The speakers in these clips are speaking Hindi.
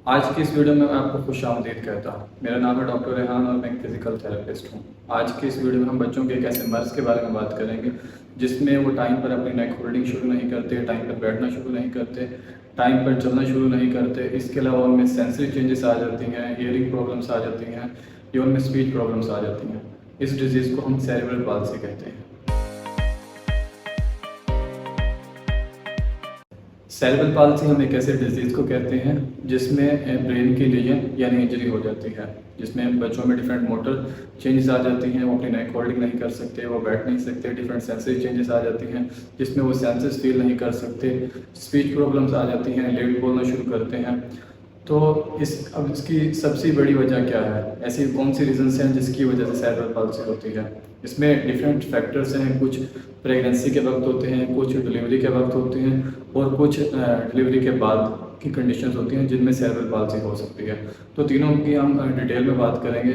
आज की इस वीडियो में मैं आपको खुशामदीद कहता हूँ। मेरा नाम है डॉक्टर रेहान और मैं एक फिज़िकल थेरेपिस्ट हूँ। आज की इस वीडियो में हम बच्चों के एक ऐसे मर्ज़ के बारे में बात करेंगे जिसमें वो टाइम पर अपनी नेक होल्डिंग शुरू नहीं करते, टाइम पर बैठना शुरू नहीं करते, टाइम पर चलना शुरू नहीं करते। इसके अलावा उनमें सेंसरी चेंजेस आ जाती हैं, हियरिंग प्रॉब्लम्स आ जाती हैं या उनमें स्पीच प्रॉब्लम्स आ जाती हैं। इस डिज़ीज़ को हम सेरेब्रल पाल्सी कहते हैं। सेरेब्रल पाल्सी हम एक ऐसे डिजीज़ को कहते हैं जिसमें ब्रेन की लीजन यानी इंजरी हो जाती है, जिसमें बच्चों में डिफरेंट मोटर चेंजेस आ जाती हैं, वो अपनी नेक होल्डिंग नहीं कर सकते, वो बैठ नहीं सकते, डिफरेंट सेंसरी चेंजेस आ जाती हैं जिसमें वो सेंसेस फील नहीं कर सकते, स्पीच प्रॉब्लम्स आ जाती हैं, लेट बोलना शुरू करते हैं। तो अब इसकी सबसे बड़ी वजह क्या है? ऐसी कौन सी रीजंस हैं जिसकी वजह से सेरेब्रल पाल्सी होती है? इसमें डिफरेंट फैक्टर्स हैं। कुछ प्रेगनेंसी के वक्त होते हैं, कुछ डिलीवरी के वक्त होते हैं और कुछ डिलीवरी के बाद की कंडीशंस होती हैं जिनमें सेरेब्रल पाल्सी हो सकती है। तो तीनों की हम डिटेल में बात करेंगे।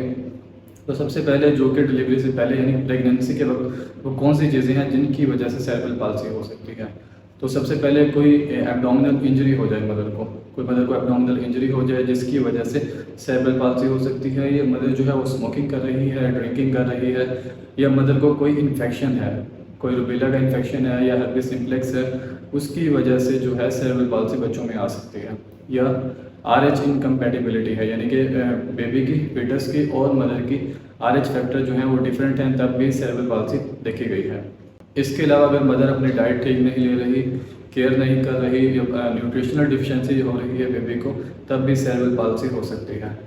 तो सबसे पहले जो कि डिलीवरी से पहले यानी प्रेगनेंसी के वक्त वो कौन सी चीज़ें हैं जिनकी वजह से सेरेब्रल पाल्सी हो सकती है। तो सबसे पहले कोई एब्डोमिनल इंजरी हो जाए मदर को, कोई मदर को एब्डोमिनल इंजरी हो जाए जिसकी वजह से सेरेब्रल पाल्सी हो सकती है। या मदर जो है वो स्मोकिंग कर रही है, ड्रिंकिंग कर रही है, या मदर को कोई इन्फेक्शन है, कोई रूबेला का इन्फेक्शन है या हर्पिस सिम्प्लेक्स है, उसकी वजह से जो है सेरेब्रल पाल्सी बच्चों में आ सकती है। या RH इनकम्पैटिबिलिटी है, यानी कि बेबी की, फीटस की और मदर की RH फैक्टर जो है वो डिफरेंट हैं, तब भी सेरेब्रल पाल्सी देखी गई है। इसके अलावा अगर मदर अपनी डाइट ठीक नहीं ले रही, केयर नहीं कर रही या न्यूट्रिशनल डिफिशिएंसी हो रही है बेबी को, तब भी सेरेब्रल पाल्सी हो सकती है।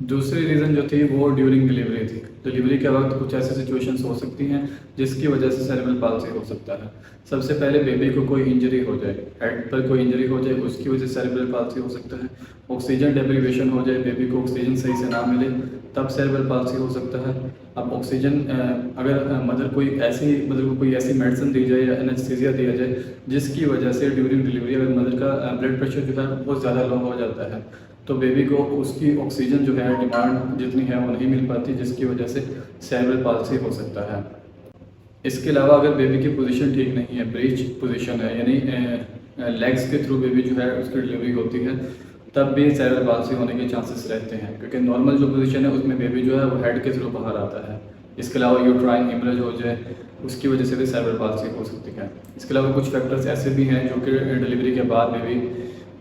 दूसरी रीज़न जो थी वो ड्यूरिंग डिलीवरी थी। डिलीवरी के वक्त कुछ ऐसी सिचुएशंस हो सकती हैं जिसकी वजह से सेरेब्रल पाल्सी हो सकता है। सबसे पहले बेबी को कोई इंजरी हो जाए, हेड पर कोई इंजरी हो जाए, उसकी वजह से सेरेब्रल पाल्सी हो सकता है। ऑक्सीजन डेप्रीवेशन हो जाए, बेबी को ऑक्सीजन सही से ना मिले, तब सेरेब्रल पाल्सी हो सकता है। अब ऑक्सीजन अगर मदर को कोई ऐसी मेडिसिन दी जाए या एनेस्थीसिया दिया जाए जिसकी वजह से ड्यूरिंग डिलीवरी अगर मदर का ब्लड प्रेशर जो है बहुत ज़्यादा लो हो जाता है, तो बेबी को उसकी ऑक्सीजन जो है डिमांड जितनी है वो नहीं मिल पाती, जिसकी वजह से सेरेब्रल पाल्सी हो सकता है। इसके अलावा अगर बेबी की पोजीशन ठीक नहीं है, ब्रीच पोजीशन है, यानी लेग्स के थ्रू बेबी जो है उसकी डिलीवरी होती है, तब भी सेरेब्रल पाल्सी होने के चांसेस रहते हैं, क्योंकि नॉर्मल जो पोजीशन है उसमें बेबी जो है वो हेड के थ्रू बाहर आता है। इसके अलावा यूट्राइन हेमरेज हो जाए, उसकी वजह से भी सेरेब्रल पाल्सी हो सकती है। इसके अलावा कुछ फैक्टर्स ऐसे भी हैं जो कि डिलीवरी के बाद बेबी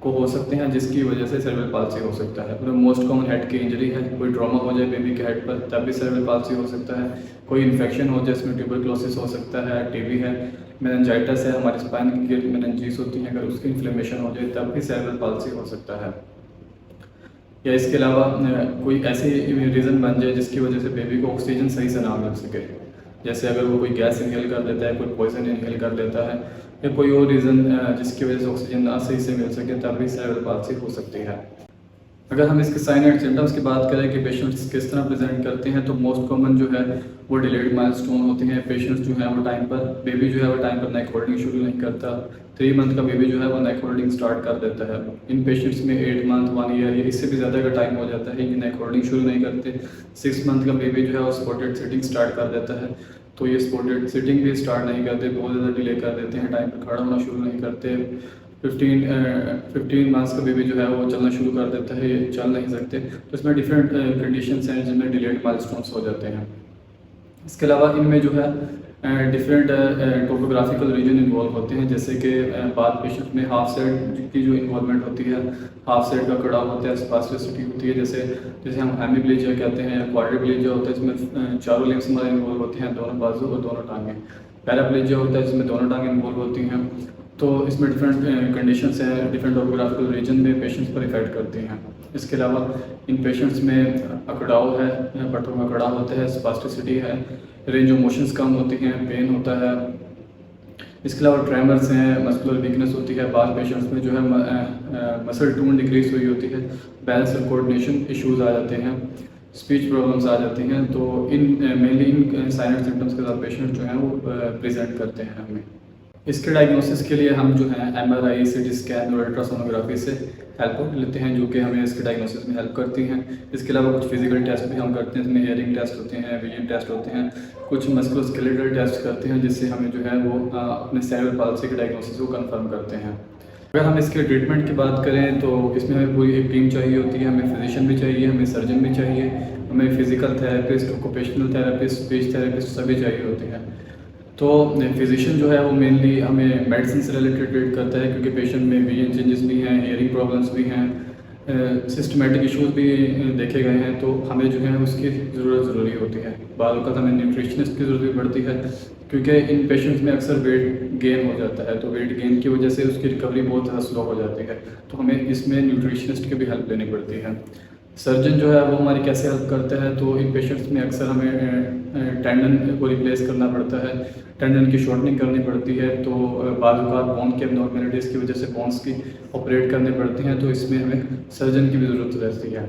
को हो सकते हैं जिसकी वजह से सेरेब्रल पाल्सी हो सकता है। मतलब मोस्ट कॉमन हेड की इंजरी है, कोई ट्रॉमा हो जाए बेबी के हेड पर, तब भी सेरेब्रल पाल्सी हो सकता है। कोई इन्फेक्शन हो जाए, इसमें ट्यूबरक्लोसिस हो सकता है, टीबी है, मेनिंजाइटिस है, हमारी स्पाइन की मेनिंजीस होती है, अगर उसकी इन्फ्लेमेशन हो जाए तब भी सेरेब्रल पाल्सी हो सकता है। या इसके अलावा कोई ऐसी रीज़न बन जाए जिसकी वजह से बेबी को ऑक्सीजन सही से ना मिल सके, जैसे अगर वो कोई गैस इनहेल कर लेता है, कोई पॉइजन इनहेल कर लेता है, या कोई और रीज़न जिसकी वजह से ऑक्सीजन ना सही से मिल सके, तब भी सेरेब्रल पाल्सी हो सकती है। अगर हम इसके साइन एंड सिम्टम्स की बात करें कि पेशेंट्स किस तरह प्रेजेंट करते हैं, तो मोस्ट कॉमन जो है वो डिलेड माइलस्टोन होते हैं। पेशेंट्स जो है वो टाइम पर, बेबी जो है वो टाइम पर नेक होल्डिंग शुरू नहीं करता। 3 मंथ का बेबी जो है वो नेक होल्डिंग स्टार्ट कर देता है। इन पेशेंट्स में 8 मंथ, 1 ईयर या इससे भी ज़्यादा का टाइम हो जाता है कि नेक होल्डिंग शुरू नहीं करते। 6 मंथ का बेबी जो है वो स्पॉटेड सिटिंग स्टार्ट कर देता है, तो ये स्पॉटेड सिटिंग भी स्टार्ट नहीं करते, बहुत ज़्यादा डिले कर देते हैं, टाइम पर खड़ा होना शुरू नहीं करते। 15 मंथ्स का बेबी जो है वो चलना शुरू कर देता है, ये चल नहीं सकते। तो इसमें डिफरेंट कंडीशंस हैं जिनमें डिलेड माइलस्टोन्स हो जाते हैं। इसके अलावा इनमें जो है डिफरेंट टोपोग्राफिकल रीजन इन्वॉल्व होते हैं, जैसे कि बाद पेशेंट में हाफ साइड की जो इन्वॉल्वमेंट होती है, हाफ साइड का कड़ाव होता है, स्पास्टिसिटी होती है, जैसे हम हेमीप्लेजिया कहते हैं या क्वाड्रिप्लेजिया होता है जिसमें चारों लिम्स हमारे इन्वॉल्व होती हैं, दोनों बाजू और दोनों टांगें। पैराप्लेजिया होता है जिसमें दोनों टांगें इन्वॉल्व होती हैं। तो इसमें डिफरेंट कंडीशंस हैं, डिफरेंट टोपोग्राफिकल रीजन में पेशेंट्स पर इफेक्ट करती हैं। इसके अलावा इन पेशेंट्स में अकड़ाव है, पट्टों में अकड़ाव होता है, स्पास्टिसिटी है, रेंज ऑफ मोशंस कम होती हैं, पेन होता है। इसके अलावा ट्रेमर्स हैं, मस्कुलर वीकनेस होती है, बाद पेशेंट्स में जो है मसल टोन डिक्रीज हुई होती है, बैलेंस और कोऑर्डिनेशन इश्यूज आ जाते हैं, स्पीच प्रॉब्लम्स आ जाती हैं। तो mainly in sign and symptoms के साथ पेशेंट जो हैं वो प्रेजेंट करते हैं हमें। इसके डायग्नोसिस के लिए हम जो है MRI, CT स्कैन और अल्ट्रासोनोग्राफी से हेल्प लेते हैं, जो कि हमें इसके डायग्नोसिस में हेल्प करती हैं। इसके अलावा कुछ फिजिकल टेस्ट भी हम करते हैं, इसमें हियरिंग टेस्ट होते हैं, विजन टेस्ट होते हैं, कुछ मस्कुलोस्केलेटल टेस्ट करते हैं जिससे हमें जो है वो अपने सेरेब्रल पाल्सी के डायग्नोसिस को कंफर्म करते हैं। अगर हम इसके ट्रीटमेंट की बात करें तो इसमें हमें पूरी एक टीम चाहिए होती है। हमें फिजिशियन भी चाहिए, हमें सर्जन भी चाहिए, हमें physical therapist, occupational therapist, speech therapist सभी चाहिए होते हैं। तो फिजिशियन जो है वो मेनली हमें मेडिसिन से रिलेटेड ट्रीट करता है, क्योंकि पेशेंट में विजन चेंजेस भी हैं, हियरिंग प्रॉब्लम्स भी हैं, सिस्टमेटिक इश्यूज भी देखे गए हैं, तो हमें जो है उसकी ज़रूरत ज़रूरी होती है। बाद वक्त हमें न्यूट्रिशनिस्ट की ज़रूरत भी पड़ती है, क्योंकि इन पेशेंट्स में अक्सर वेट गेन हो जाता है, तो वेट गेन की वजह से उसकी रिकवरी बहुत ज़्यादा स्लो हो जाती है, तो हमें इसमें न्यूट्रिशनिस्ट की भी हेल्प लेनी पड़ती है। सर्जन जो है वो हमारी कैसे हेल्प करता है, तो इन पेशेंट्स में अक्सर हमें टेंडन को रिप्लेस करना पड़ता है, टेंडन की शॉर्टनिंग करनी पड़ती है, तो बाद बोन के एबनॉर्मेलिटीज़ की वजह से बोन्स की ऑपरेट करने पड़ती हैं, तो इसमें हमें सर्जन की भी ज़रूरत रहती है।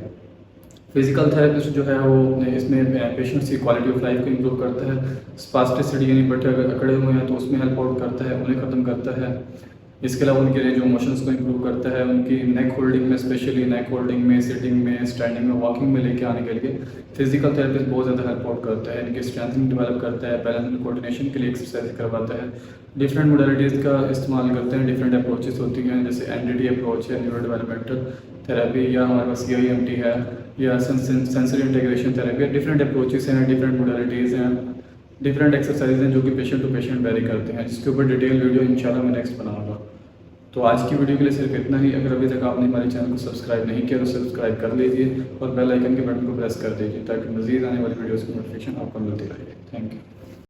फिजिकल थेरेपिस्ट जो है वो इसमें पेशेंट्स की क्वालिटी ऑफ लाइफ को इम्प्रूव करता है, स्पास्टिसिटी यानी बट अगर अकड़े हुए हैं तो उसमें हेल्प आउट करता है, उन्हें ख़त्म करता है। इसके अलावा उनके रेंज ऑफ मोशंस को इम्प्रूव करता है, उनकी नेक होल्डिंग में, स्पेशली नेक होल्डिंग में, सिटिंग में, स्टैंडिंग में, वॉकिंग में लेके आने के लिए फिजिकल थेरेपिस्ट बहुत ज़्यादा हेल्प आउट करता है। इनकी स्ट्रेंथनिंग डेवलप करता है, बैलेंस एंड कोऑर्डिनेशन के लिए एक्सरसाइज करवाता है, डिफरेंट मोडालिटीज़ का इस्तेमाल करते हैं, डिफरेंट अप्रोचेस होती हैं, जैसे एनडीटी अप्रोच है, न्यूरो डेवलपमेंटल थेरेपी, या हमारे पास CIMT है, या sensory integration therapy, different approaches हैं, डिफरेंट मोडालिटीज़ हैं, डिफरेंट एक्सरसाइज हैं जो कि पेशेंट टू पेशेंट वेरी करते हैं, जिसके ऊपर डिटेल वीडियो इंशाल्लाह मैं नेक्स्ट बनाऊंगा। तो आज की वीडियो के लिए सिर्फ इतना ही। अगर अभी तक आपने हमारे चैनल को सब्सक्राइब नहीं किया तो सब्सक्राइब कर लीजिए और बेल आइकन के बटन को प्रेस कर दीजिए, ताकि मज़ीद आने वाली वीडियोज़ की नोटिफिकेशन आपको मिलती रहे। Thank you.